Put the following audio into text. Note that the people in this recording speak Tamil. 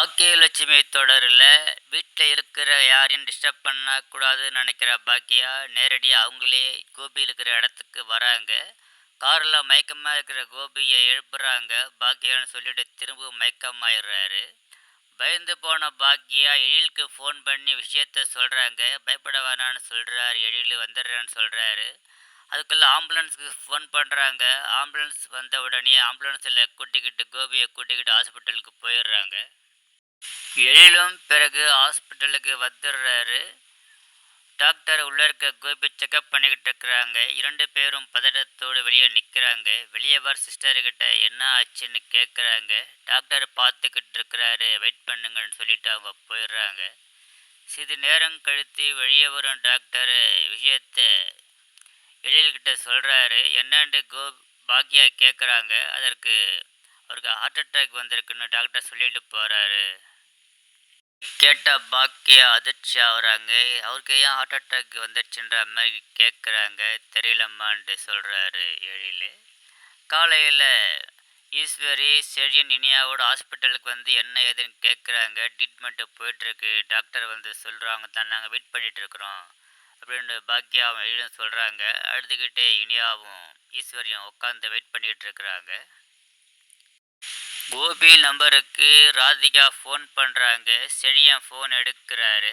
பாக்கியலட்சுமி தொடரில் வீட்டில் இருக்கிற யாரையும் டிஸ்டர்ப் பண்ணக்கூடாதுன்னு நினைக்கிற பாக்கியா நேரடியாக அவங்களே கோபி இருக்கிற இடத்துக்கு வராங்க. காரில் மயக்கமாக இருக்கிற கோபியை எழுப்புறாங்க. பாக்கியான்னு சொல்லிட்டு திரும்பவும் மயக்கமாயிடுறாரு. பயந்து போன பாக்கியா எழிலுக்கு ஃபோன் பண்ணி விஷயத்த சொல்கிறாங்க. பயப்பட வேணான்னு சொல்கிறாரு. எழில் வந்துடுறேன்னு சொல்கிறாரு. அதுக்குள்ளே ஆம்புலன்ஸுக்கு ஃபோன் பண்ணுறாங்க. ஆம்புலன்ஸ் வந்த உடனே ஆம்புலன்ஸில் கூட்டிக்கிட்டு கோபியை கூட்டிக்கிட்டு ஹாஸ்பிட்டலுக்கு போயிடுறாங்க. எழிலும் பிறகு ஹாஸ்பிட்டலுக்கு வந்துடுறாரு. டாக்டர் உள்ளே இருக்க கோபி செக்அப் பண்ணிக்கிட்டு இருக்கிறாங்க. 2 பேரும் பதட்டத்தோடு வெளியே நிற்கிறாங்க. வெளியே வர சிஸ்டர்கிட்ட என்ன ஆச்சுன்னு கேட்குறாங்க. டாக்டர் பார்த்துக்கிட்டு இருக்கிறாரு, வெயிட் பண்ணுங்கன்னு சொல்லிட்டு அவங்க போயிடுறாங்க. சிறிது நேரம் கழித்து வெளியே வரும் டாக்டர் விஷயத்த எழில்கிட்ட சொல்கிறாரு. என்னன்னு பாக்கியா கேட்குறாங்க. அதற்கு அவருக்கு ஹார்ட் அட்டாக் வந்திருக்குன்னு டாக்டர் சொல்லிட்டு போகிறாரு. கேட்ட பாக்கியா அதிர்ச்சி ஆகுறாங்க. அவருக்கு ஏன் ஹார்ட் அட்டாக் வந்துடுச்சுன்ற மாதிரி கேட்குறாங்க. தெரியலம்மான்ட்டு சொல்கிறாரு எழில். காலையில் ஈஸ்வரி செழியன் இனியாவோட ஹாஸ்பிட்டலுக்கு வந்து என்ன ஏதுன்னு கேட்குறாங்க. ட்ரீட்மெண்ட்டு போயிட்டுருக்கு. டாக்டர் வந்து சொல்கிறாங்க தான் நாங்கள் வெயிட் பண்ணிகிட்ருக்குறோம் அப்படின்னு பாக்கியாவும் எழிலும் சொல்கிறாங்க. அழுதுகிட்டே இனியாவும் ஈஸ்வரியும் உட்காந்து வெயிட் பண்ணிக்கிட்டு இருக்கிறாங்க. கோபி நம்பருக்கு ராதிகா ஃபோன் பண்ணுறாங்க. செழியன் ஃபோன் எடுக்கிறாரு.